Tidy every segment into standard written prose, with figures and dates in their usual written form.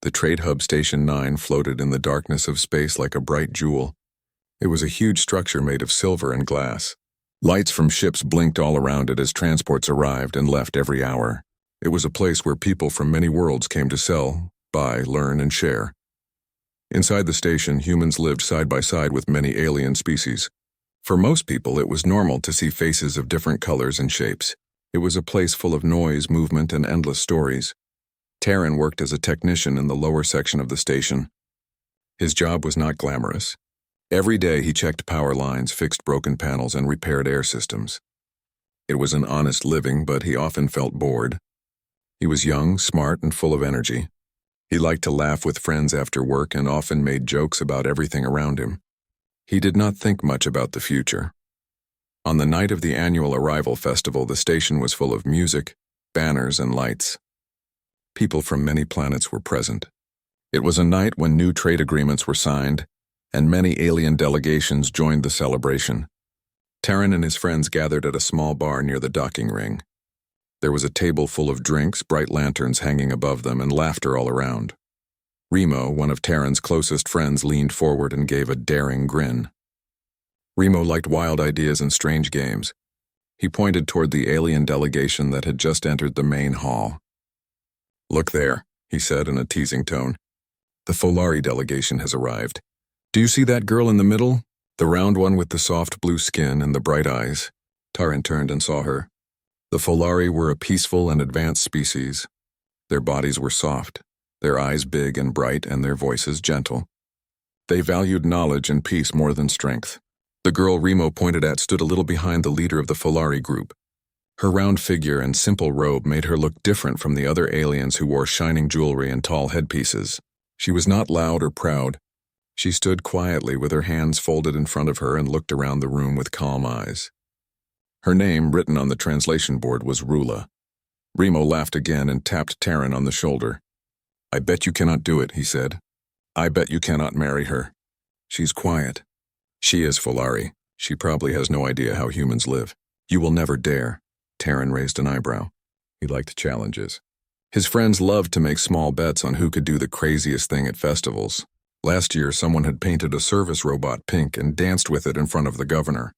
The trade hub Station 9 floated in the darkness of space like a bright jewel. It was a huge structure made of silver and glass. Lights from ships blinked all around it as transports arrived and left every hour. It was a place where people from many worlds came to sell, buy, learn, and share. Inside the station, humans lived side by side with many alien species. For most people, it was normal to see faces of different colors and shapes. It was a place full of noise, movement, and endless stories. Terran worked as a technician in the lower section of the station. His job was not glamorous. Every day he checked power lines, fixed broken panels, and repaired air systems. It was an honest living, but he often felt bored. He was young, smart, and full of energy. He liked to laugh with friends after work and often made jokes about everything around him. He did not think much about the future. On the night of the annual Arrival Festival, the station was full of music, banners, and lights. People from many planets were present. It was a night when new trade agreements were signed, and many alien delegations joined the celebration. Terran and his friends gathered at a small bar near the docking ring. There was a table full of drinks, bright lanterns hanging above them, and laughter all around. Remo, one of Terran's closest friends, leaned forward and gave a daring grin. Remo liked wild ideas and strange games. He pointed toward the alien delegation that had just entered the main hall. "Look there," he said in a teasing tone. "The Folari delegation has arrived. Do you see that girl in the middle? The round one with the soft blue skin and the bright eyes?" Terran turned and saw her. The Folari were a peaceful and advanced species. Their bodies were soft, their eyes big and bright, and their voices gentle. They valued knowledge and peace more than strength. The girl Remo pointed at stood a little behind the leader of the Folari group. Her round figure and simple robe made her look different from the other aliens who wore shining jewelry and tall headpieces. She was not loud or proud. She stood quietly with her hands folded in front of her and looked around the room with calm eyes. Her name, written on the translation board, was Rula. Remo laughed again and tapped Terran on the shoulder. "I bet you cannot do it," he said. "I bet you cannot marry her. She's quiet. She is Folari. She probably has no idea how humans live. You will never dare." Terran raised an eyebrow. He liked challenges. His friends loved to make small bets on who could do the craziest thing at festivals. Last year, someone had painted a service robot pink and danced with it in front of the governor.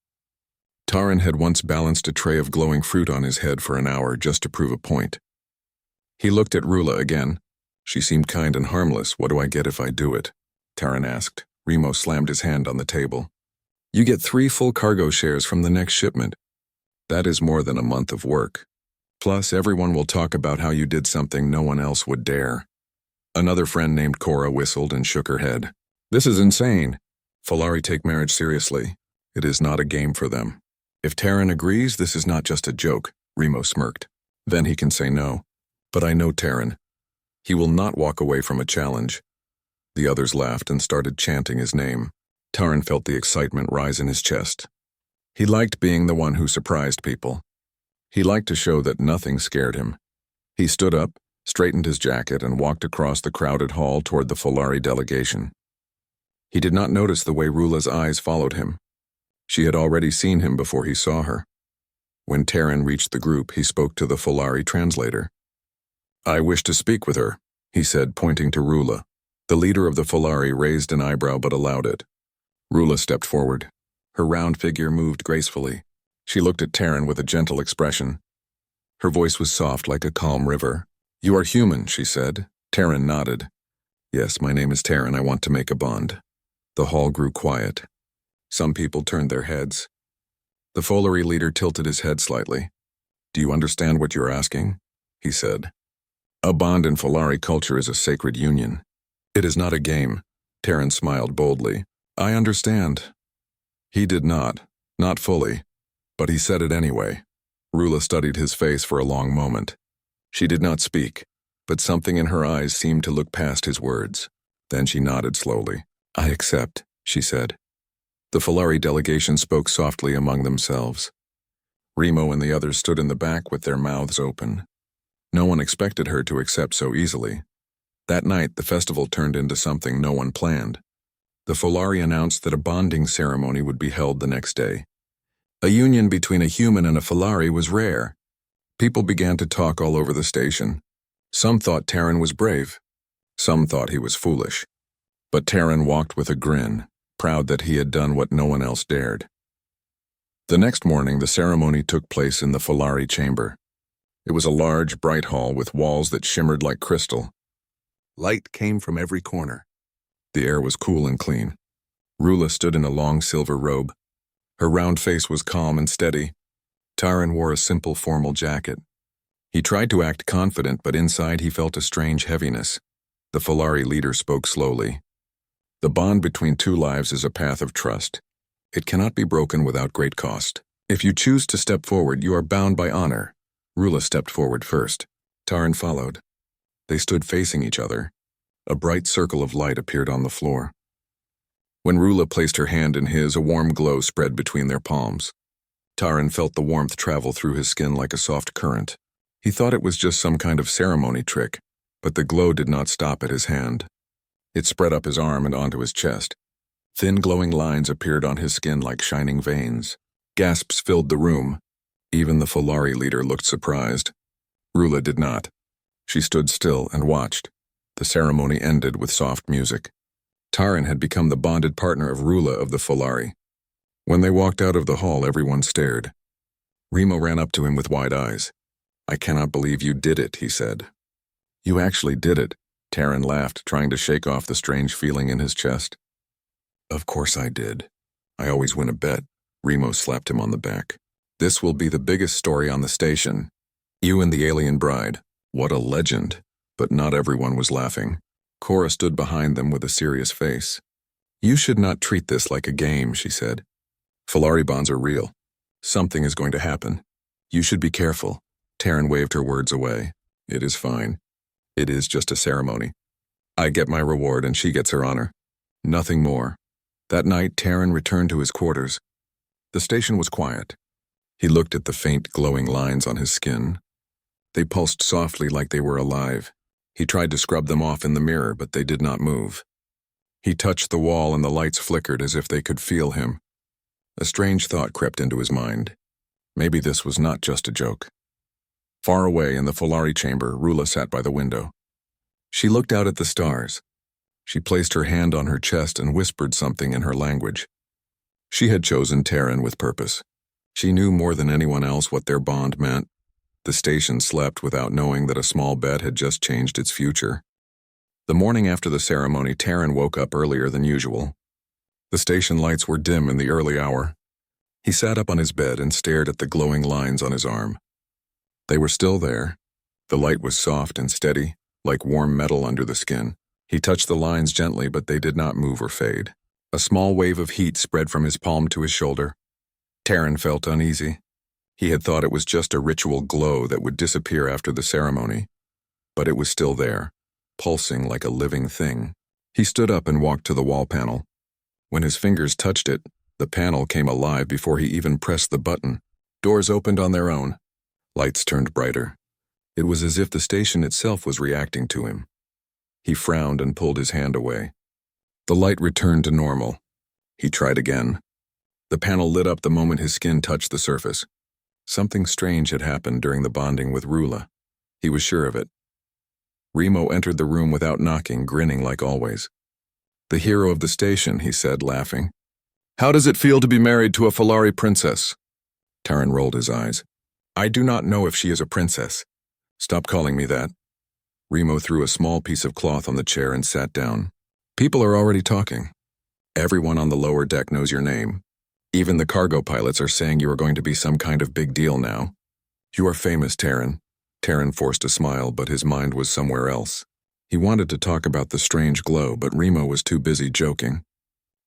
Terran had once balanced a tray of glowing fruit on his head for an hour just to prove a point. He looked at Rula again. "She seemed kind and harmless. What do I get if I do it?" Terran asked. Remo slammed his hand on the table. "You get 3 full cargo shares from the next shipment. That is more than a month of work. Plus, everyone will talk about how you did something no one else would dare." Another friend named Cora whistled and shook her head. "This is insane. Folari take marriage seriously. It is not a game for them. If Terran agrees, this is not just a joke," Remo smirked. "Then he can say no. But I know Terran. He will not walk away from a challenge." The others laughed and started chanting his name. Terran felt the excitement rise in his chest. He liked being the one who surprised people. He liked to show that nothing scared him. He stood up, straightened his jacket, and walked across the crowded hall toward the Folari delegation. He did not notice the way Rula's eyes followed him. She had already seen him before he saw her. When Terran reached the group, he spoke to the Folari translator. "I wish to speak with her," he said, pointing to Rula. The leader of the Folari raised an eyebrow but allowed it. Rula stepped forward. Her round figure moved gracefully. She looked at Terran with a gentle expression. Her voice was soft like a calm river. "You are human," she said. Terran nodded. "Yes, my name is Terran. I want to make a bond." The hall grew quiet. Some people turned their heads. The Folari leader tilted his head slightly. "Do you understand what you're asking?" he said. "A bond in Folari culture is a sacred union. It is not a game." Terran smiled boldly. "I understand." He did not fully, but he said it anyway. Rula studied his face for a long moment. She did not speak, but something in her eyes seemed to look past his words. Then she nodded slowly. "I accept," she said. The Folari delegation spoke softly among themselves. Remo and the others stood in the back with their mouths open. No one expected her to accept so easily. That night, the festival turned into something no one planned. The Folari announced that a bonding ceremony would be held the next day. A union between a human and a Folari was rare. People began to talk all over the station. Some thought Terran was brave. Some thought he was foolish. But Taryn walked with a grin, proud that he had done what no one else dared. The next morning, the ceremony took place in the Folari chamber. It was a large, bright hall with walls that shimmered like crystal. Light came from every corner. The air was cool and clean. Rula stood in a long silver robe. Her round face was calm and steady. Taryn wore a simple formal jacket. He tried to act confident, but inside he felt a strange heaviness. The Folari leader spoke slowly. The bond between two lives is a path of trust. It cannot be broken without great cost. If you choose to step forward, you are bound by honor. Rula stepped forward first. Taryn followed. They stood facing each other. A bright circle of light appeared on the floor. When Rula placed her hand in his, a warm glow spread between their palms. Taryn felt the warmth travel through his skin like a soft current. He thought it was just some kind of ceremony trick, but the glow did not stop at his hand. It spread up his arm and onto his chest. Thin glowing lines appeared on his skin like shining veins. Gasps filled the room. Even the Folari leader looked surprised. Rula did not. She stood still and watched. The ceremony ended with soft music. Taryn had become the bonded partner of Rula of the Folari. When they walked out of the hall, everyone stared. Remo ran up to him with wide eyes. "I cannot believe you did it," he said. "You actually did it," Taryn laughed, trying to shake off the strange feeling in his chest. "Of course I did. I always win a bet." Remo slapped him on the back. "This will be the biggest story on the station. You and the alien bride. What a legend." But not everyone was laughing. Cora stood behind them with a serious face. "You should not treat this like a game," she said. "Folari bonds are real. Something is going to happen. You should be careful." Taryn waved her words away. "It is fine. It is just a ceremony. I get my reward and she gets her honor. Nothing more." That night, Taryn returned to his quarters. The station was quiet. He looked at the faint glowing lines on his skin. They pulsed softly like they were alive. He tried to scrub them off in the mirror, but they did not move. He touched the wall and the lights flickered as if they could feel him. A strange thought crept into his mind. Maybe this was not just a joke. Far away in the Folari chamber, Rula sat by the window. She looked out at the stars. She placed her hand on her chest and whispered something in her language. She had chosen Taryn with purpose. She knew more than anyone else what their bond meant. The station slept without knowing that a small bet had just changed its future. The morning after the ceremony, Taryn woke up earlier than usual. The station lights were dim in the early hour. He sat up on his bed and stared at the glowing lines on his arm. They were still there. The light was soft and steady, like warm metal under the skin. He touched the lines gently, but they did not move or fade. A small wave of heat spread from his palm to his shoulder. Taryn felt uneasy. He had thought it was just a ritual glow that would disappear after the ceremony. But it was still there, pulsing like a living thing. He stood up and walked to the wall panel. When his fingers touched it, the panel came alive before he even pressed the button. Doors opened on their own. Lights turned brighter. It was as if the station itself was reacting to him. He frowned and pulled his hand away. The light returned to normal. He tried again. The panel lit up the moment his skin touched the surface. Something strange had happened during the bonding with Rula. He was sure of it. Remo entered the room without knocking, grinning like always. "The hero of the station," he said, laughing. "How does it feel to be married to a Folari princess?" Taryn rolled his eyes. "I do not know if she is a princess. Stop calling me that." Remo threw a small piece of cloth on the chair and sat down. "People are already talking. Everyone on the lower deck knows your name. Even the cargo pilots are saying you are going to be some kind of big deal now. You are famous, Taryn." Taryn forced a smile, but his mind was somewhere else. He wanted to talk about the strange glow, but Remo was too busy joking.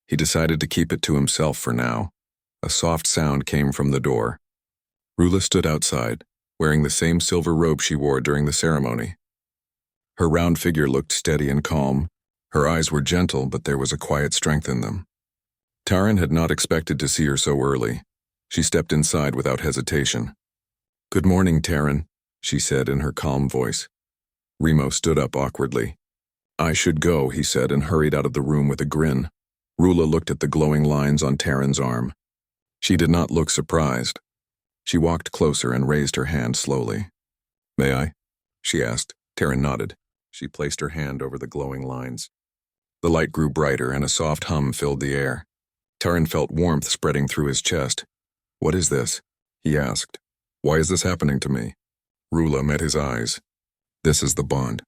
He decided to keep it to himself for now. A soft sound came from the door. Rula stood outside, wearing the same silver robe she wore during the ceremony. Her round figure looked steady and calm. Her eyes were gentle, but there was a quiet strength in them. Taryn had not expected to see her so early. She stepped inside without hesitation. "Good morning, Taryn," she said in her calm voice. Remo stood up awkwardly. "I should go," he said, and hurried out of the room with a grin. Rula looked at the glowing lines on Taryn's arm. She did not look surprised. She walked closer and raised her hand slowly. "May I?" she asked. Taryn nodded. She placed her hand over the glowing lines. The light grew brighter and a soft hum filled the air. Taran felt warmth spreading through his chest. "What is this?" he asked. "Why is this happening to me?" Rula met his eyes. "This is the bond.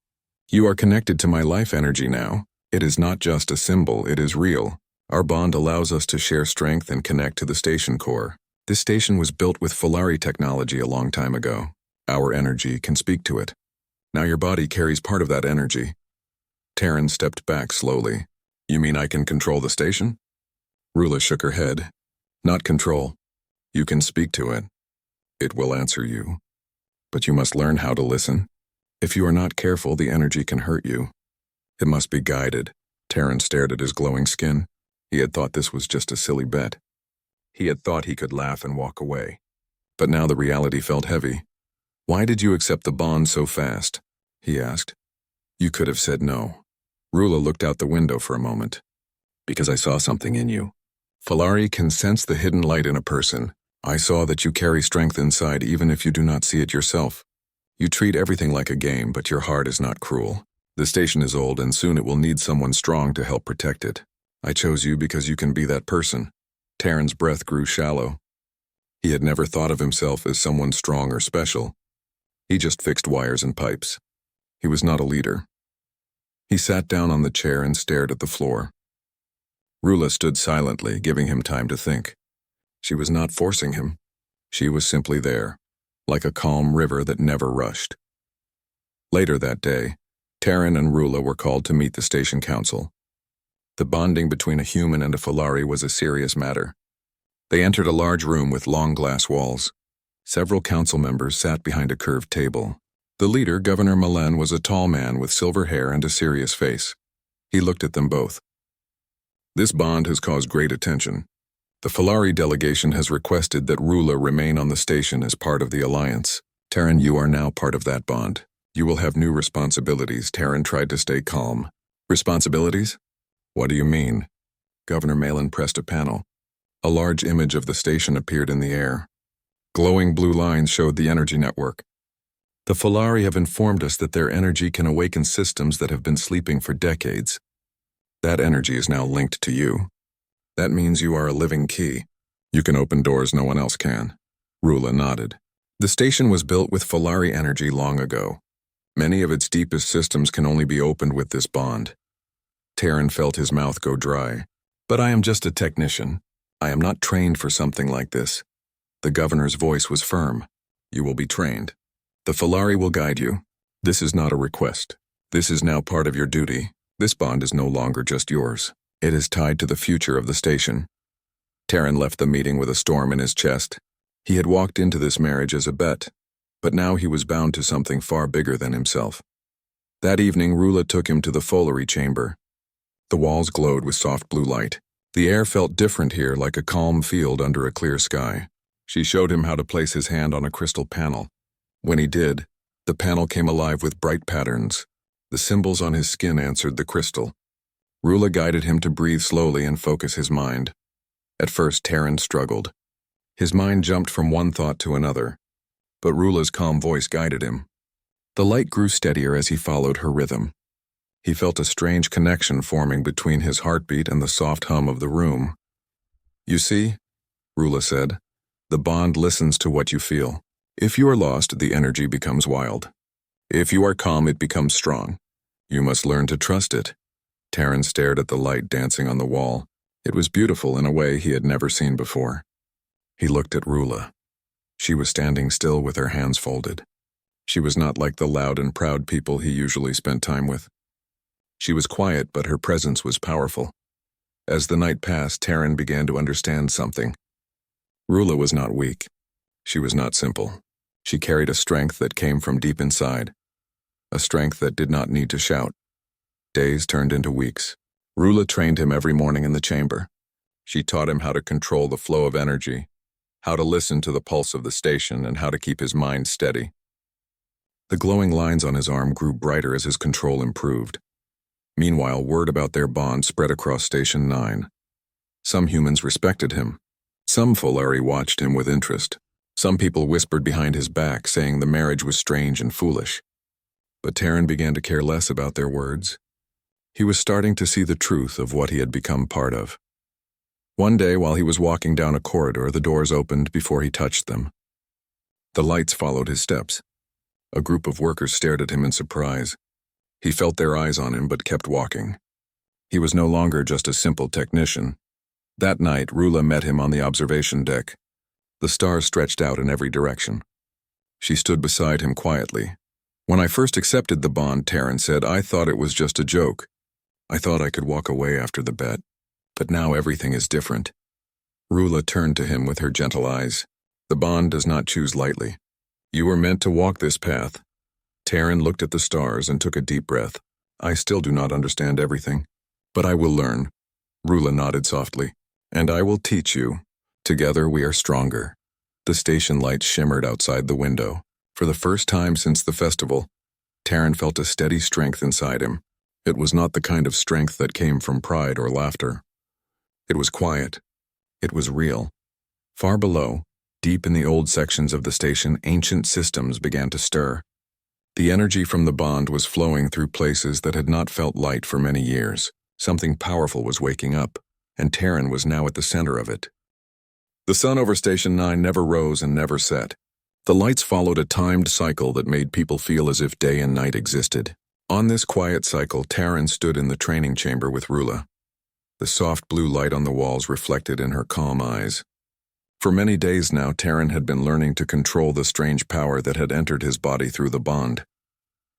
You are connected to my life energy now. It is not just a symbol, it is real. Our bond allows us to share strength and connect to the station core. This station was built with Folari technology a long time ago. Our energy can speak to it. Now your body carries part of that energy." Taran stepped back slowly. "You mean I can control the station?" Rula shook her head. "Not control. You can speak to it. It will answer you. But you must learn how to listen. If you are not careful, the energy can hurt you. It must be guided." Taran stared at his glowing skin. He had thought this was just a silly bet. He had thought he could laugh and walk away. But now the reality felt heavy. "Why did you accept the bond so fast?" he asked. "You could have said no." Rula looked out the window for a moment. "Because I saw something in you. Folari can sense the hidden light in a person. I saw that you carry strength inside even if you do not see it yourself. You treat everything like a game, but your heart is not cruel. The station is old and soon it will need someone strong to help protect it. I chose you because you can be that person." Taran's breath grew shallow. He had never thought of himself as someone strong or special. He just fixed wires and pipes. He was not a leader. He sat down on the chair and stared at the floor. Rula stood silently, giving him time to think. She was not forcing him. She was simply there, like a calm river that never rushed. Later that day, Taran and Rula were called to meet the station council. The bonding between a human and a Folari was a serious matter. They entered a large room with long glass walls. Several council members sat behind a curved table. The leader, Governor Malen, was a tall man with silver hair and a serious face. He looked at them both. "This bond has caused great attention. The Folari delegation has requested that Rula remain on the station as part of the alliance. Taran, you are now part of that bond. You will have new responsibilities." Taran tried to stay calm. "Responsibilities? What do you mean?" Governor Malin pressed a panel. A large image of the station appeared in the air. Glowing blue lines showed the energy network. "The Folari have informed us that their energy can awaken systems that have been sleeping for decades. That energy is now linked to you. That means you are a living key. You can open doors no one else can." Rula nodded. "The station was built with Folari energy long ago. Many of its deepest systems can only be opened with this bond." Taran felt his mouth go dry. "But I am just a technician. I am not trained for something like this." The governor's voice was firm. "You will be trained. The Folari will guide you. This is not a request. This is now part of your duty. This bond is no longer just yours. It is tied to the future of the station." Taran left the meeting with a storm in his chest. He had walked into this marriage as a bet, but now he was bound to something far bigger than himself. That evening, Rula took him to the Folari chamber. The walls glowed with soft blue light. The air felt different here, like a calm field under a clear sky. She showed him how to place his hand on a crystal panel. When he did, the panel came alive with bright patterns. The symbols on his skin answered the crystal. Rula guided him to breathe slowly and focus his mind. At first, Taran struggled. His mind jumped from one thought to another, but Rula's calm voice guided him. The light grew steadier as he followed her rhythm. He felt a strange connection forming between his heartbeat and the soft hum of the room. "You see," Rula said, "the bond listens to what you feel. If you are lost, the energy becomes wild. If you are calm, it becomes strong. You must learn to trust it." Taran stared at the light dancing on the wall. It was beautiful in a way he had never seen before. He looked at Rula. She was standing still with her hands folded. She was not like the loud and proud people he usually spent time with. She was quiet, but her presence was powerful. As the night passed, Taran began to understand something. Rula was not weak. She was not simple. She carried a strength that came from deep inside, a strength that did not need to shout. Days turned into weeks. Rula trained him every morning in the chamber. She taught him how to control the flow of energy, how to listen to the pulse of the station, and how to keep his mind steady. The glowing lines on his arm grew brighter as his control improved. Meanwhile, word about their bond spread across Station 9. Some humans respected him. Some Folari watched him with interest. Some people whispered behind his back, saying the marriage was strange and foolish. But Terran began to care less about their words. He was starting to see the truth of what he had become part of. One day, while he was walking down a corridor, the doors opened before he touched them. The lights followed his steps. A group of workers stared at him in surprise. He felt their eyes on him but kept walking. He was no longer just a simple technician. That night, Rula met him on the observation deck. The stars stretched out in every direction. She stood beside him quietly. "When I first accepted the bond," Terran said, "I thought it was just a joke. I thought I could walk away after the bet. But now everything is different." Rula turned to him with her gentle eyes. "The bond does not choose lightly. You were meant to walk this path." Terran looked at the stars and took a deep breath. "I still do not understand everything, but I will learn." Rula nodded softly. "And I will teach you. Together we are stronger." The station lights shimmered outside the window. For the first time since the festival, Terran felt a steady strength inside him. It was not the kind of strength that came from pride or laughter. It was quiet. It was real. Far below, deep in the old sections of the station, ancient systems began to stir. The energy from the bond was flowing through places that had not felt light for many years. Something powerful was waking up, and Terran was now at the center of it. The sun over Station 9 never rose and never set. The lights followed a timed cycle that made people feel as if day and night existed. On this quiet cycle, Terran stood in the training chamber with Rula. The soft blue light on the walls reflected in her calm eyes. For many days now, Terran had been learning to control the strange power that had entered his body through the bond.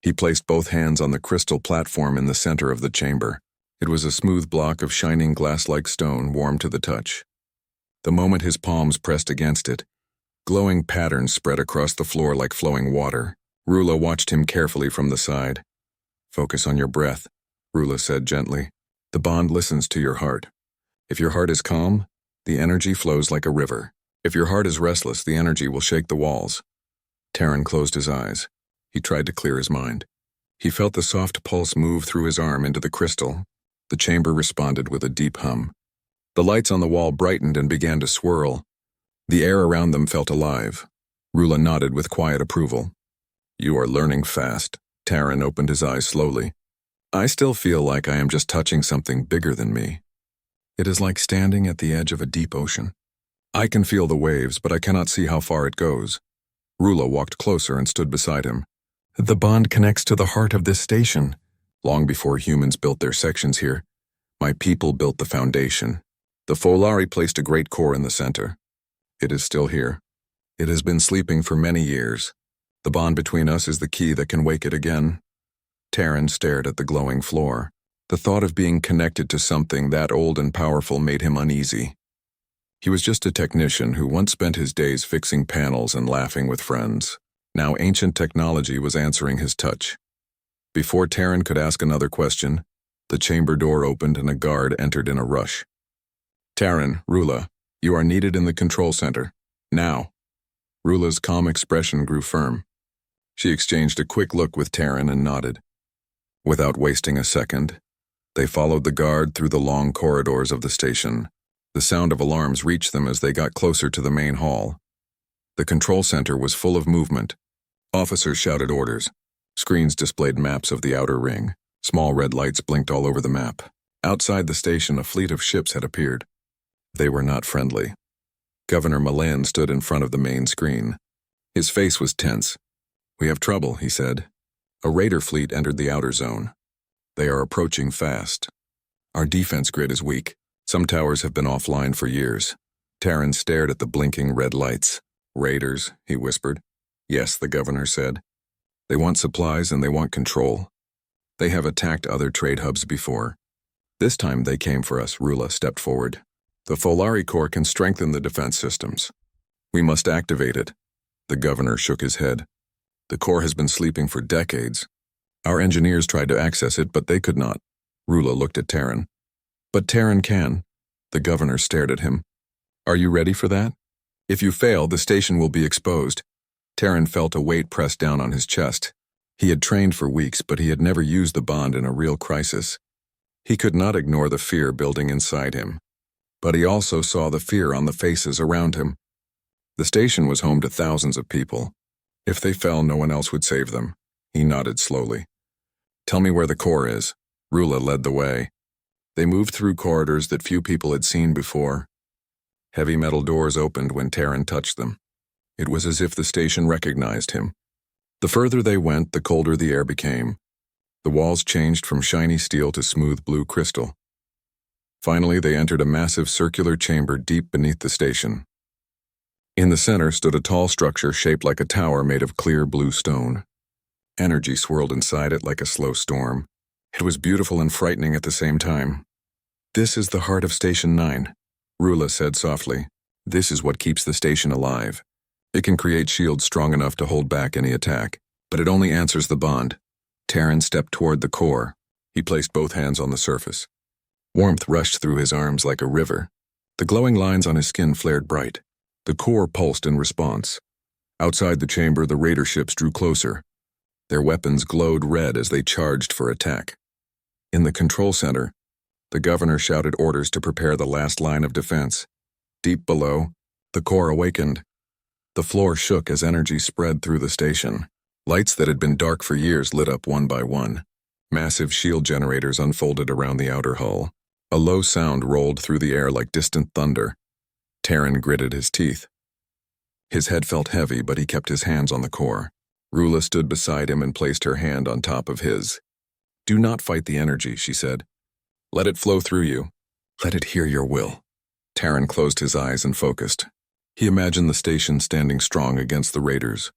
He placed both hands on the crystal platform in the center of the chamber. It was a smooth block of shining glass-like stone, warm to the touch. The moment his palms pressed against it, glowing patterns spread across the floor like flowing water. Rula watched him carefully from the side. "Focus on your breath," Rula said gently. "The bond listens to your heart. If your heart is calm, the energy flows like a river. If your heart is restless, the energy will shake the walls." Terran closed his eyes. He tried to clear his mind. He felt the soft pulse move through his arm into the crystal. The chamber responded with a deep hum. The lights on the wall brightened and began to swirl. The air around them felt alive. Rula nodded with quiet approval. "You are learning fast." Terran opened his eyes slowly. "I still feel like I am just touching something bigger than me. It is like standing at the edge of a deep ocean. I can feel the waves, but I cannot see how far it goes." Rula walked closer and stood beside him. "The bond connects to the heart of this station. Long before humans built their sections here, my people built the foundation. The Folari placed a great core in the center. It is still here. It has been sleeping for many years. The bond between us is the key that can wake it again." Terran stared at the glowing floor. The thought of being connected to something that old and powerful made him uneasy. He was just a technician who once spent his days fixing panels and laughing with friends. Now ancient technology was answering his touch. Before Terran could ask another question, the chamber door opened and a guard entered in a rush. "Terran, Rula, you are needed in the control center. Now." Rula's calm expression grew firm. She exchanged a quick look with Terran and nodded. Without wasting a second, they followed the guard through the long corridors of the station. The sound of alarms reached them as they got closer to the main hall. The control center was full of movement. Officers shouted orders. Screens displayed maps of the outer ring. Small red lights blinked all over the map. Outside the station, a fleet of ships had appeared. They were not friendly. Governor Milan stood in front of the main screen. His face was tense. "We have trouble," he said. "A raider fleet entered the outer zone. They are approaching fast. Our defense grid is weak. Some towers have been offline for years." Terran stared at the blinking red lights. "Raiders," he whispered. "Yes," the governor said. "They want supplies and they want control. They have attacked other trade hubs before. This time they came for us." Rula stepped forward. "The Folari Corps can strengthen the defense systems. We must activate it." The governor shook his head. "The Corps has been sleeping for decades. Our engineers tried to access it, but they could not." Rula looked at Terran. "But Terran can." The governor stared at him. "Are you ready for that? If you fail, the station will be exposed." Terran felt a weight press down on his chest. He had trained for weeks, but he had never used the bond in a real crisis. He could not ignore the fear building inside him. But he also saw the fear on the faces around him. The station was home to thousands of people. If they fell, no one else would save them. He nodded slowly. Tell me where the core is. Rula led the way. They moved through corridors that few people had seen before. Heavy metal doors opened when Terran touched them. It was as if the station recognized him. The further they went, the colder the air became. The walls changed from shiny steel to smooth blue crystal. Finally, they entered a massive circular chamber deep beneath the station. In the center stood a tall structure shaped like a tower made of clear blue stone. Energy swirled inside it like a slow storm. It was beautiful and frightening at the same time. This is the heart of Station 9, Rula said softly. This is what keeps the station alive. It can create shields strong enough to hold back any attack, but it only answers the bond. Terran stepped toward the core. He placed both hands on the surface. Warmth rushed through his arms like a river. The glowing lines on his skin flared bright. The core pulsed in response. Outside the chamber, the raider ships drew closer. Their weapons glowed red as they charged for attack. In the control center, the governor shouted orders to prepare the last line of defense. Deep below, the core awakened. The floor shook as energy spread through the station. Lights that had been dark for years lit up one by one. Massive shield generators unfolded around the outer hull. A low sound rolled through the air like distant thunder. Terran gritted his teeth. His head felt heavy, but he kept his hands on the core. Rula stood beside him and placed her hand on top of his. Do not fight the energy, she said. Let it flow through you. Let it hear your will. Terran closed his eyes and focused. He imagined the station standing strong against the raiders.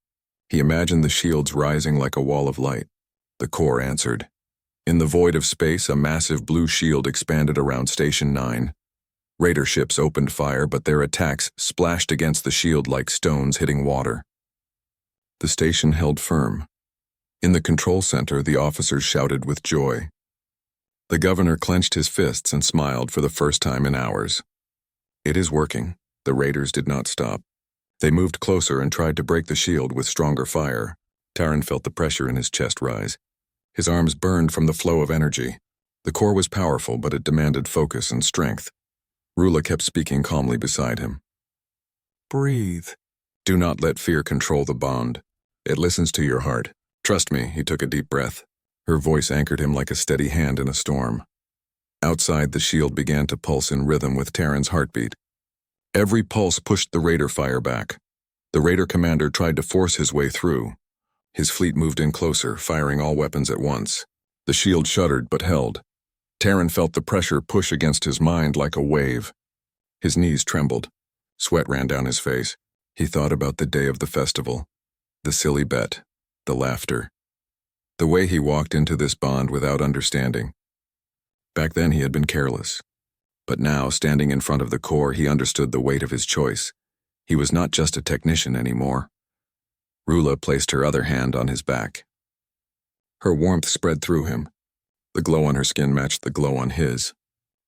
He imagined the shields rising like a wall of light. The core answered. In the void of space, a massive blue shield expanded around Station 9. Raider ships opened fire, but their attacks splashed against the shield like stones hitting water. The station held firm. In the control center, the officers shouted with joy. The governor clenched his fists and smiled for the first time in hours. It is working. The raiders did not stop. They moved closer and tried to break the shield with stronger fire. Terran felt the pressure in his chest rise. His arms burned from the flow of energy. The core was powerful, but it demanded focus and strength. Rula kept speaking calmly beside him. Breathe. Do not let fear control the bond. It listens to your heart. Trust me, he took a deep breath. Her voice anchored him like a steady hand in a storm. Outside, the shield began to pulse in rhythm with Terran's heartbeat. Every pulse pushed the raider fire back. The raider commander tried to force his way through. His fleet moved in closer, firing all weapons at once. The shield shuddered but held. Terran felt the pressure push against his mind like a wave. His knees trembled. Sweat ran down his face. He thought about the day of the festival. The silly bet. The laughter. The way he walked into this bond without understanding. Back then he had been careless. But now, standing in front of the core, he understood the weight of his choice. He was not just a technician anymore. Rula placed her other hand on his back. Her warmth spread through him. The glow on her skin matched the glow on his.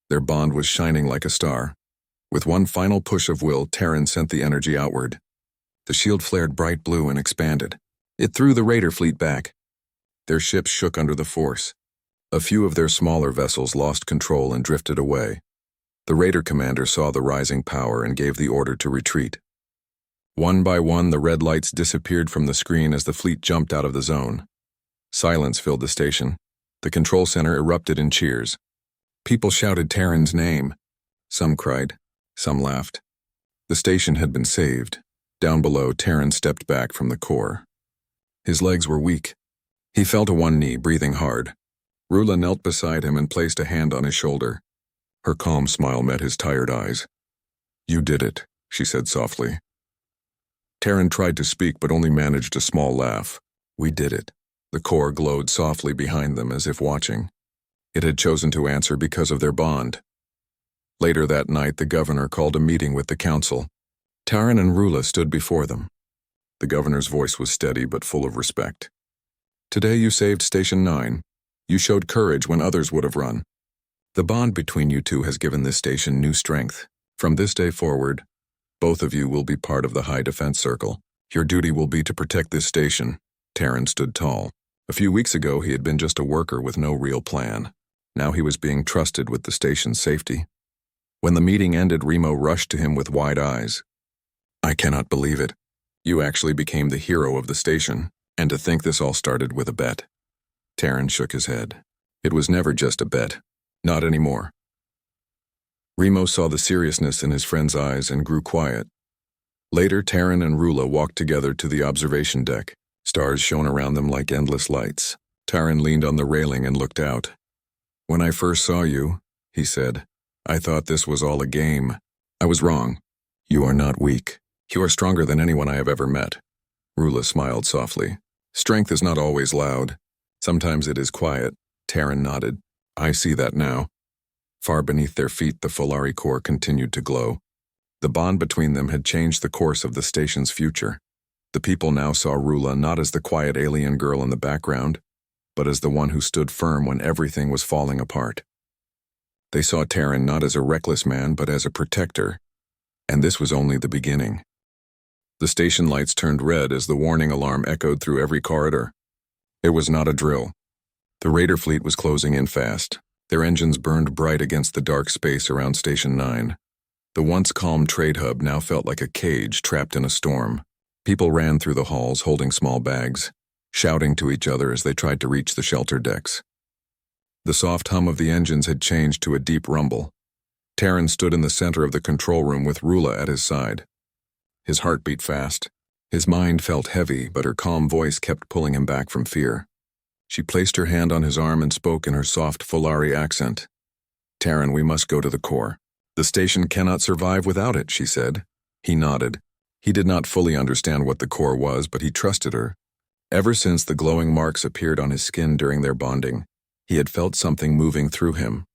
Their bond was shining like a star. With one final push of will, Terran sent the energy outward. The shield flared bright blue and expanded. It threw the raider fleet back. Their ships shook under the force. A few of their smaller vessels lost control and drifted away. The raider commander saw the rising power and gave the order to retreat. One by one, the red lights disappeared from the screen as the fleet jumped out of the zone. Silence filled the station. The control center erupted in cheers. People shouted Terran's name. Some cried. Some laughed. The station had been saved. Down below, Terran stepped back from the core. His legs were weak. He fell to one knee, breathing hard. Rula knelt beside him and placed a hand on his shoulder. Her calm smile met his tired eyes. You did it, she said softly. Terran tried to speak but only managed a small laugh. We did it. The core glowed softly behind them as if watching. It had chosen to answer because of their bond. Later that night, the governor called a meeting with the council. Terran and Rula stood before them. The governor's voice was steady but full of respect. Today you saved Station 9. You showed courage when others would have run. The bond between you two has given this station new strength. From this day forward, both of you will be part of the High Defense Circle. Your duty will be to protect this station. Terran stood tall. A few weeks ago, he had been just a worker with no real plan. Now he was being trusted with the station's safety. When the meeting ended, Remo rushed to him with wide eyes. I cannot believe it. You actually became the hero of the station. And to think this all started with a bet. Terran shook his head. It was never just a bet. Not anymore. Remo saw the seriousness in his friend's eyes and grew quiet. Later, Terran and Rula walked together to the observation deck. Stars shone around them like endless lights. Terran leaned on the railing and looked out. "When I first saw you," he said, "I thought this was all a game. I was wrong. You are not weak. You are stronger than anyone I have ever met." Rula smiled softly. "Strength is not always loud. Sometimes it is quiet." Terran nodded. "I see that now." Far beneath their feet, the Folari core continued to glow. The bond between them had changed the course of the station's future. The people now saw Rula not as the quiet alien girl in the background, but as the one who stood firm when everything was falling apart. They saw Terran not as a reckless man, but as a protector. And this was only the beginning. The station lights turned red as the warning alarm echoed through every corridor. It was not a drill. The Raider fleet was closing in fast. Their engines burned bright against the dark space around Station 9. The once calm trade hub now felt like a cage trapped in a storm. People ran through the halls holding small bags, shouting to each other as they tried to reach the shelter decks. The soft hum of the engines had changed to a deep rumble. Terran stood in the center of the control room with Rula at his side. His heart beat fast. His mind felt heavy, but her calm voice kept pulling him back from fear. She placed her hand on his arm and spoke in her soft Folari accent. "Terran, we must go to the core. The station cannot survive without it," she said. He nodded. He did not fully understand what the core was, but he trusted her. Ever since the glowing marks appeared on his skin during their bonding, he had felt something moving through him.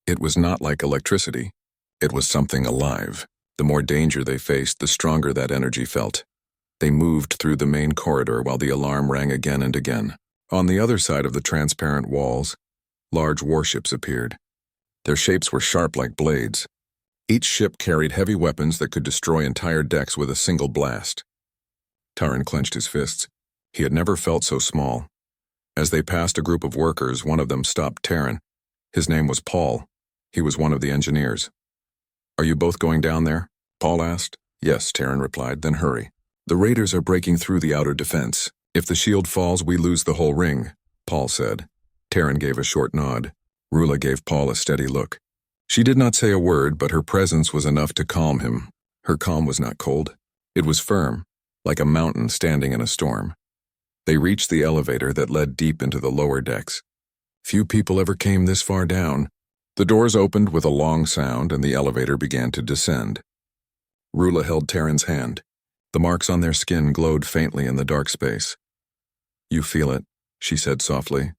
It was not like electricity. It was something alive. The more danger they faced, the stronger that energy felt. They moved through the main corridor while the alarm rang again and again. On the other side of the transparent walls, large warships appeared. Their shapes were sharp like blades. Each ship carried heavy weapons that could destroy entire decks with a single blast. Terran clenched his fists. He had never felt so small. As they passed a group of workers, one of them stopped Terran. His name was Paul. He was one of the engineers. "Are you both going down there?" Paul asked. "Yes," Terran replied, "then hurry. The Raiders are breaking through the outer defense. If the shield falls, we lose the whole ring," Paul said. Terran gave a short nod. Rula gave Paul a steady look. She did not say a word, but her presence was enough to calm him. Her calm was not cold. It was firm, like a mountain standing in a storm. They reached the elevator that led deep into the lower decks. Few people ever came this far down. The doors opened with a long sound, and the elevator began to descend. Rula held Terran's hand. The marks on their skin glowed faintly in the dark space. "You feel it," she said softly.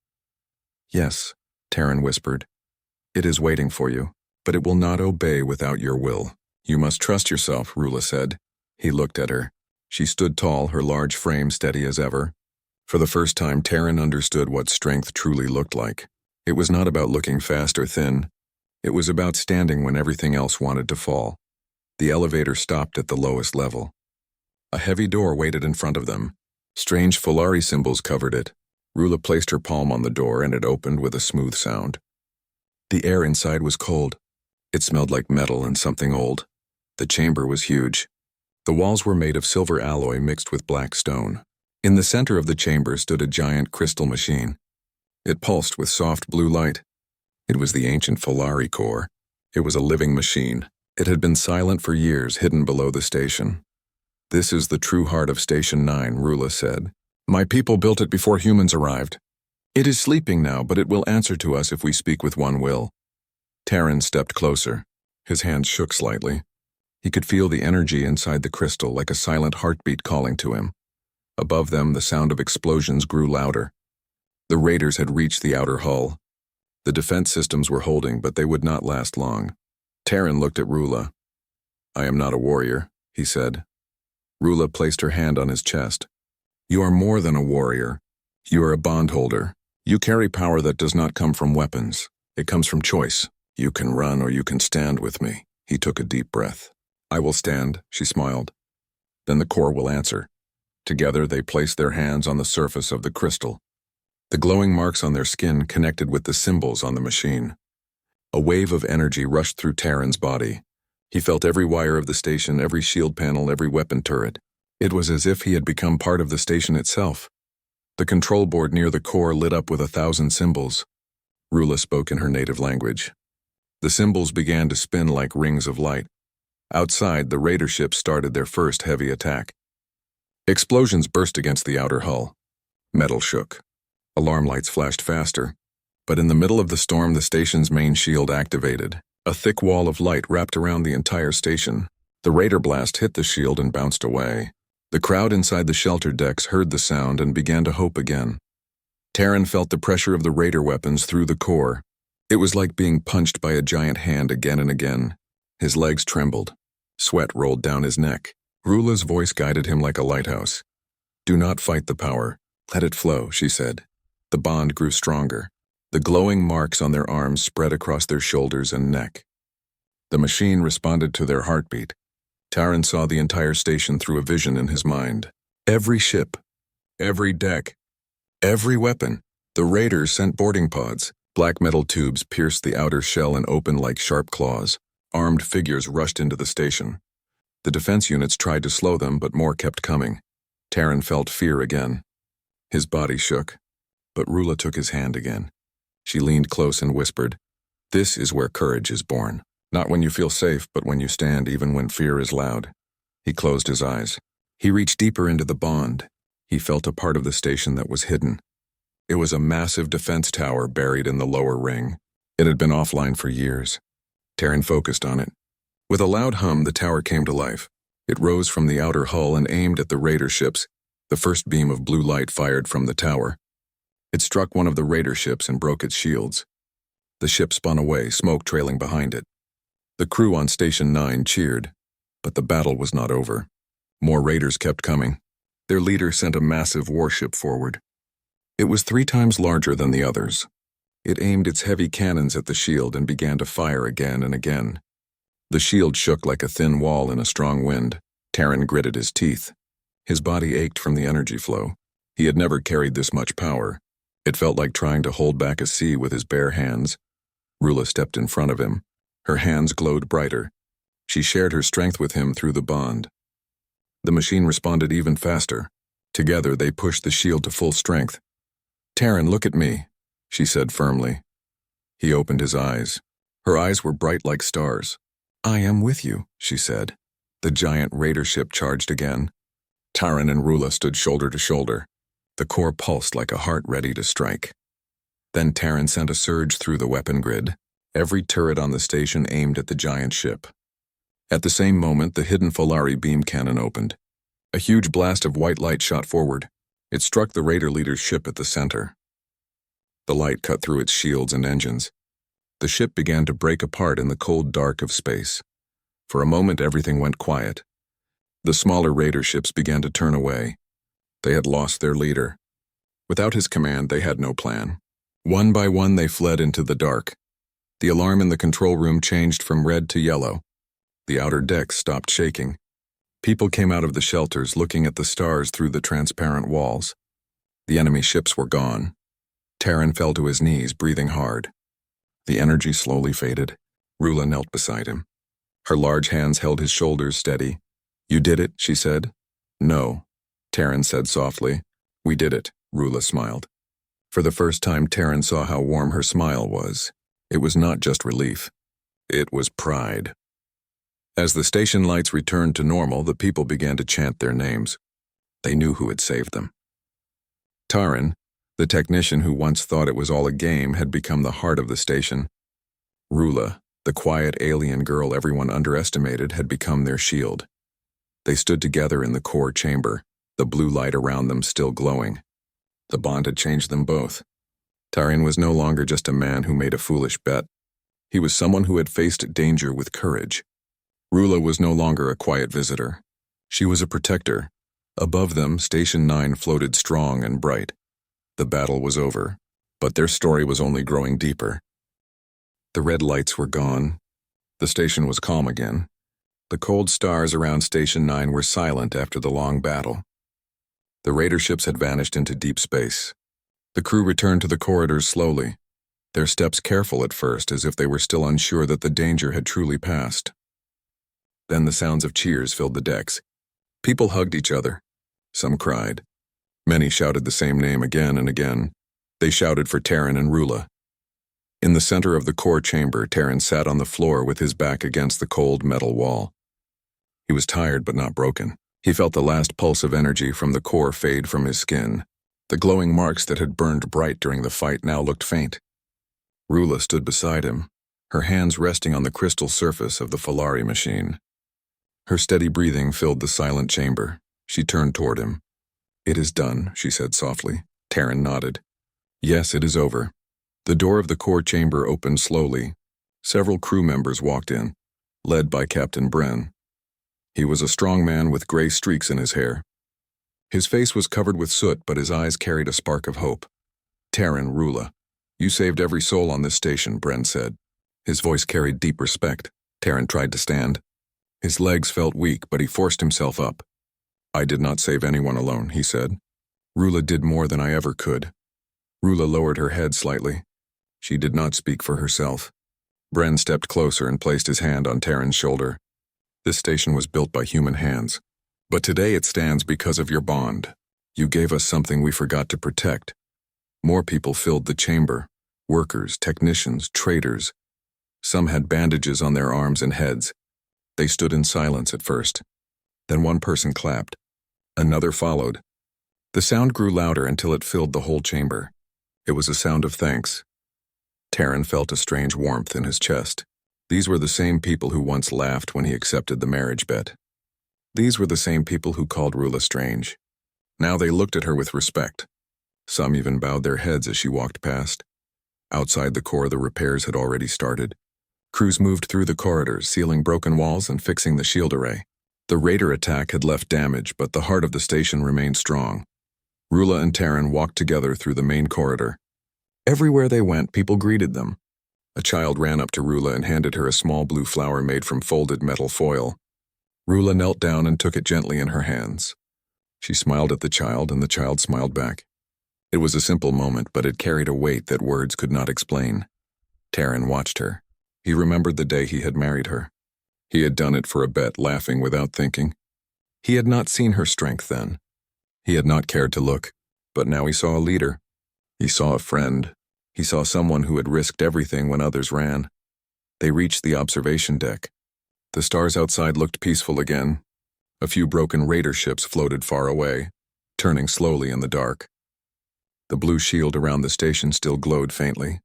"Yes," Terran whispered. "It is waiting for you, but it will not obey without your will. You must trust yourself," Rula said. He looked at her. She stood tall, her large frame steady as ever. For the first time, Terran understood what strength truly looked like. It was not about looking fast or thin. It was about standing when everything else wanted to fall. The elevator stopped at the lowest level. A heavy door waited in front of them. Strange Folari symbols covered it. Rula placed her palm on the door and it opened with a smooth sound. The air inside was cold. It smelled like metal and something old. The chamber was huge. The walls were made of silver alloy mixed with black stone. In the center of the chamber stood a giant crystal machine. It pulsed with soft blue light. It was the ancient Folari core. It was a living machine. It had been silent for years, hidden below the station. "This is the true heart of Station 9, Rula said. "My people built it before humans arrived. It is sleeping now, but it will answer to us if we speak with one will." Terran stepped closer. His hands shook slightly. He could feel the energy inside the crystal like a silent heartbeat calling to him. Above them, the sound of explosions grew louder. The Raiders had reached the outer hull. The defense systems were holding, but they would not last long. Terran looked at Rula. "I am not a warrior," he said. Rula placed her hand on his chest. "You are more than a warrior. You are a bondholder. You carry power that does not come from weapons. It comes from choice. You can run or you can stand with me." He took a deep breath. "I will stand," she smiled. "Then the core will answer." Together they placed their hands on the surface of the crystal. The glowing marks on their skin connected with the symbols on the machine. A wave of energy rushed through Terran's body. He felt every wire of the station, every shield panel, every weapon turret. It was as if he had become part of the station itself. The control board near the core lit up with 1,000 symbols. Rula spoke in her native language. The symbols began to spin like rings of light. Outside, the raider ships started their first heavy attack. Explosions burst against the outer hull. Metal shook. Alarm lights flashed faster. But in the middle of the storm, the station's main shield activated. A thick wall of light wrapped around the entire station. The raider blast hit the shield and bounced away. The crowd inside the shelter decks heard the sound and began to hope again. Terran felt the pressure of the raider weapons through the core. It was like being punched by a giant hand again and again. His legs trembled. Sweat rolled down his neck. Rula's voice guided him like a lighthouse. "Do not fight the power. Let it flow," she said. The bond grew stronger. The glowing marks on their arms spread across their shoulders and neck. The machine responded to their heartbeat. Terran saw the entire station through a vision in his mind. Every ship, every deck, every weapon. The raiders sent boarding pods. Black metal tubes pierced the outer shell and opened like sharp claws. Armed figures rushed into the station. The defense units tried to slow them, but more kept coming. Terran felt fear again. His body shook, but Rula took his hand again. She leaned close and whispered, "This is where courage is born. Not when you feel safe, but when you stand even when fear is loud." He closed his eyes. He reached deeper into the bond. He felt a part of the station that was hidden. It was a massive defense tower buried in the lower ring. It had been offline for years. Terran focused on it. With a loud hum, the tower came to life. It rose from the outer hull and aimed at the raider ships. The first beam of blue light fired from the tower. It struck one of the raider ships and broke its shields. The ship spun away, smoke trailing behind it. The crew on Station 9 cheered, but the battle was not over. More raiders kept coming. Their leader sent a massive warship forward. It was 3 times larger than the others. It aimed its heavy cannons at the shield and began to fire again and again. The shield shook like a thin wall in a strong wind. Terran gritted his teeth. His body ached from the energy flow. He had never carried this much power. It felt like trying to hold back a sea with his bare hands. Rula stepped in front of him. Her hands glowed brighter. She shared her strength with him through the bond. The machine responded even faster. Together, they pushed the shield to full strength. "Terran, look at me," she said firmly. He opened his eyes. Her eyes were bright like stars. "I am with you," she said. The giant raider ship charged again. Terran and Rula stood shoulder to shoulder. The core pulsed like a heart ready to strike. Then Terran sent a surge through the weapon grid. Every turret on the station aimed at the giant ship. At the same moment, the hidden Folari beam cannon opened. A huge blast of white light shot forward. It struck the raider leader's ship at the center. The light cut through its shields and engines. The ship began to break apart in the cold dark of space. For a moment, everything went quiet. The smaller raider ships began to turn away. They had lost their leader. Without his command, they had no plan. One by one, they fled into the dark. The alarm in the control room changed from red to yellow. The outer decks stopped shaking. People came out of the shelters looking at the stars through the transparent walls. The enemy ships were gone. Terran fell to his knees, breathing hard. The energy slowly faded. Rula knelt beside him. Her large hands held his shoulders steady. "You did it," she said. "No," Terran said softly. "We did it," Rula smiled. For the first time, Terran saw how warm her smile was. It was not just relief. It was pride. As the station lights returned to normal, the people began to chant their names. They knew who had saved them. Terran, the technician who once thought it was all a game, had become the heart of the station. Rula, the quiet alien girl everyone underestimated, had become their shield. They stood together in the core chamber, the blue light around them still glowing. The bond had changed them both. Terran was no longer just a man who made a foolish bet. He was someone who had faced danger with courage. Rula was no longer a quiet visitor. She was a protector. Above them, Station 9 floated strong and bright. The battle was over, but their story was only growing deeper. The red lights were gone. The station was calm again. The cold stars around Station 9 were silent after the long battle. The raider ships had vanished into deep space. The crew returned to the corridors slowly, their steps careful at first, as if they were still unsure that the danger had truly passed. Then the sounds of cheers filled the decks. People hugged each other. Some cried. Many shouted the same name again and again. They shouted for Terran and Rula. In the center of the core chamber, Terran sat on the floor with his back against the cold metal wall. He was tired but not broken. He felt the last pulse of energy from the core fade from his skin. The glowing marks that had burned bright during the fight now looked faint. Rula stood beside him, her hands resting on the crystal surface of the Falari machine. Her steady breathing filled the silent chamber. She turned toward him. "It is done," she said softly. Terran nodded. "Yes, it is over." The door of the core chamber opened slowly. Several crew members walked in, led by Captain Bren. He was a strong man with gray streaks in his hair. His face was covered with soot, but his eyes carried a spark of hope. "Terran, Rula, you saved every soul on this station," Bren said. His voice carried deep respect. Terran tried to stand. His legs felt weak, but he forced himself up. "I did not save anyone alone," he said. "Rula did more than I ever could." Rula lowered her head slightly. She did not speak for herself. Bren stepped closer and placed his hand on Terran's shoulder. "This station was built by human hands, but today it stands because of your bond. You gave us something we forgot to protect." More people filled the chamber. Workers, technicians, traders. Some had bandages on their arms and heads. They stood in silence at first. Then one person clapped. Another followed. The sound grew louder until it filled the whole chamber. It was a sound of thanks. Terran felt a strange warmth in his chest. These were the same people who once laughed when he accepted the marriage bet. These were the same people who called Rula strange. Now they looked at her with respect. Some even bowed their heads as she walked past. Outside the core, the repairs had already started. Crews moved through the corridors, sealing broken walls and fixing the shield array. The raider attack had left damage, but the heart of the station remained strong. Rula and Terran walked together through the main corridor. Everywhere they went, people greeted them. A child ran up to Rula and handed her a small blue flower made from folded metal foil. Rula knelt down and took it gently in her hands. She smiled at the child, and the child smiled back. It was a simple moment, but it carried a weight that words could not explain. Terran watched her. He remembered the day he had married her. He had done it for a bet, laughing without thinking. He had not seen her strength then. He had not cared to look, but now he saw a leader. He saw a friend. He saw someone who had risked everything when others ran. They reached the observation deck. The stars outside looked peaceful again. A few broken raider ships floated far away, turning slowly in the dark. The blue shield around the station still glowed faintly.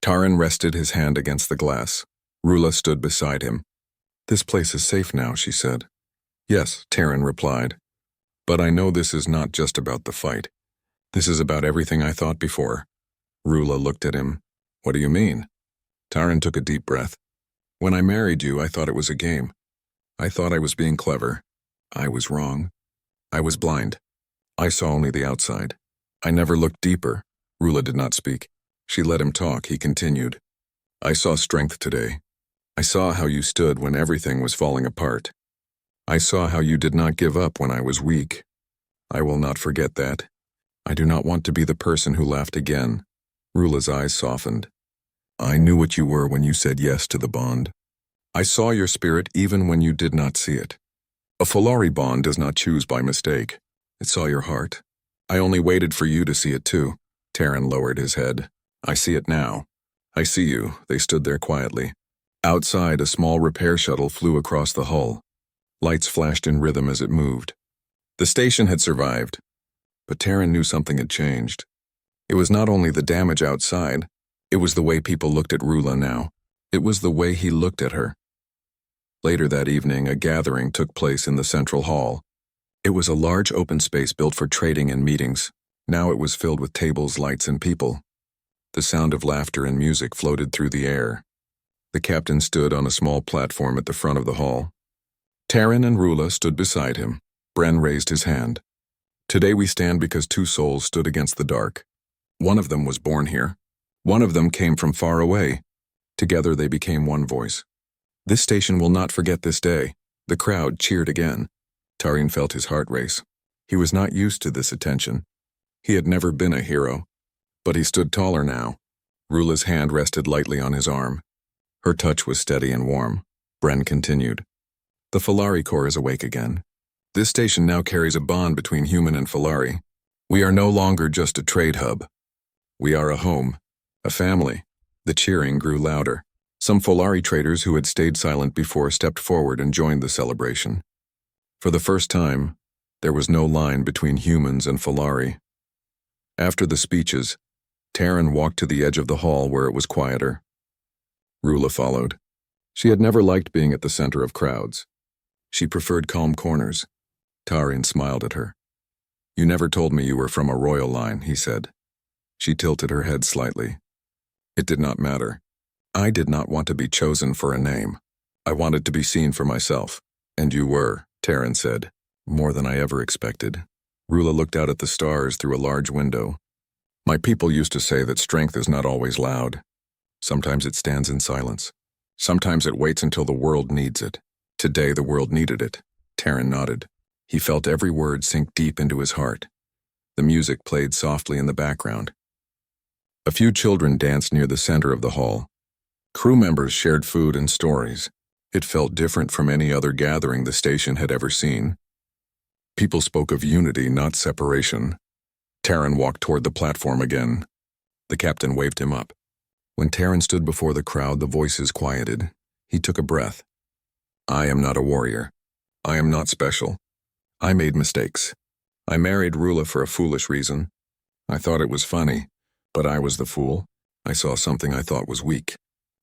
Terran rested his hand against the glass. Rula stood beside him. "This place is safe now," she said. "Yes," Terran replied. "But I know this is not just about the fight. This is about everything I thought before." Rula looked at him. "What do you mean?" Terran took a deep breath. "When I married you, I thought it was a game. I thought I was being clever. I was wrong. I was blind. I saw only the outside. I never looked deeper." Rula did not speak. She let him talk. He continued. "I saw strength today. I saw how you stood when everything was falling apart. I saw how you did not give up when I was weak. I will not forget that. I do not want to be the person who laughed again." Rula's eyes softened. "I knew what you were when you said yes to the bond. I saw your spirit even when you did not see it. A Falari bond does not choose by mistake. It saw your heart. I only waited for you to see it too." Terran lowered his head. "I see it now. I see you." They stood there quietly. Outside, a small repair shuttle flew across the hull. Lights flashed in rhythm as it moved. The station had survived, but Terran knew something had changed. It was not only the damage outside, it was the way people looked at Rula now. It was the way he looked at her. Later that evening, a gathering took place in the central hall. It was a large open space built for trading and meetings. Now it was filled with tables, lights, and people. The sound of laughter and music floated through the air. The captain stood on a small platform at the front of the hall. Terran and Rula stood beside him. Bren raised his hand. "Today we stand because two souls stood against the dark. One of them was born here. One of them came from far away. Together they became one voice. This station will not forget this day." The crowd cheered again. Terran felt his heart race. He was not used to this attention. He had never been a hero, but he stood taller now. Rula's hand rested lightly on his arm. Her touch was steady and warm. Bren continued. "The Falari Corps is awake again. This station now carries a bond between human and Folari. We are no longer just a trade hub. We are a home, a family. The cheering grew louder. Some Folari traders who had stayed silent before stepped forward and joined the celebration. For the first time, there was no line between humans and Folari. After the speeches, Taryn walked to the edge of the hall where it was quieter. Rula followed. She had never liked being at the center of crowds. She preferred calm corners. Taryn smiled at her. "You never told me you were from a royal line," he said. She tilted her head slightly. It did not matter. I did not want to be chosen for a name. I wanted to be seen for myself. And you were, Taryn said. More than I ever expected. Rula looked out at the stars through a large window. My people used to say that strength is not always loud. Sometimes it stands in silence. Sometimes it waits until the world needs it. Today the world needed it. Taryn nodded. He felt every word sink deep into his heart. The music played softly in the background. A few children danced near the center of the hall. Crew members shared food and stories. It felt different from any other gathering the station had ever seen. People spoke of unity, not separation. Taryn walked toward the platform again. The captain waved him up. When Taryn stood before the crowd, the voices quieted. He took a breath. I am not a warrior. I am not special. I made mistakes. I married Rula for a foolish reason. I thought it was funny, but I was the fool. I saw something I thought was weak.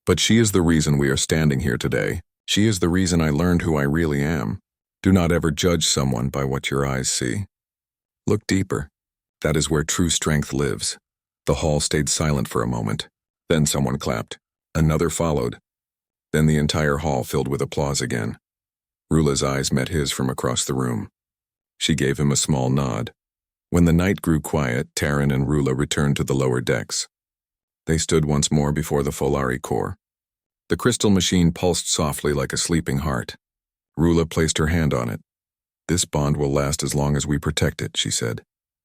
But she is the reason we are standing here today. She is the reason I learned who I really am. Do not ever judge someone by what your eyes see. Look deeper. That is where true strength lives. The hall stayed silent for a moment. Then someone clapped. Another followed. Then the entire hall filled with applause again. Rula's eyes met his from across the room. She gave him a small nod. When the night grew quiet, Taryn and Rula returned to the lower decks. They stood once more before the Folari core. The crystal machine pulsed softly like a sleeping heart. Rula placed her hand on it. This bond will last as long as we protect it, she said.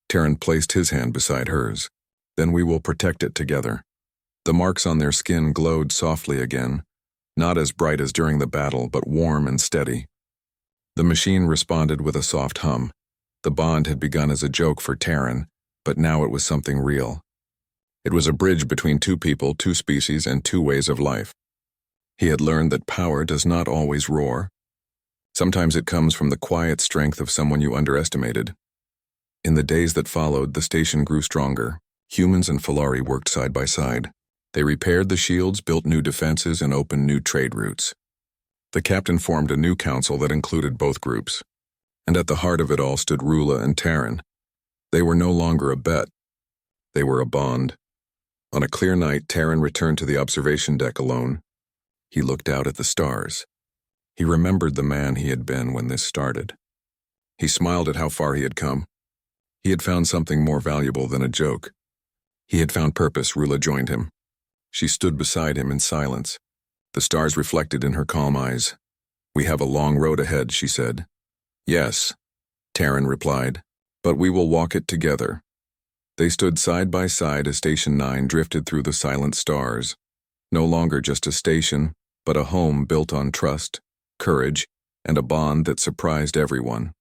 Taryn placed his hand beside hers. Then we will protect it together. The marks on their skin glowed softly again, not as bright as during the battle, but warm and steady. The machine responded with a soft hum. The bond had begun as a joke for Taryn, but now it was something real. It was a bridge between two people, two species, and two ways of life. He had learned that power does not always roar. Sometimes it comes from the quiet strength of someone you underestimated. In the days that followed, the station grew stronger. Humans and Folari worked side by side. They repaired the shields, built new defenses, and opened new trade routes. The captain formed a new council that included both groups. And at the heart of it all stood Rula and Taryn. They were no longer a bet. They were a bond. On a clear night, Taryn returned to the observation deck alone. He looked out at the stars. He remembered the man he had been when this started. He smiled at how far he had come. He had found something more valuable than a joke. He had found purpose. Rula joined him. She stood beside him in silence. The stars reflected in her calm eyes. We have a long road ahead, she said. Yes, Taryn replied, but we will walk it together. They stood side by side as Station 9 drifted through the silent stars. No longer just a station, but a home built on trust, courage, and a bond that surprised everyone.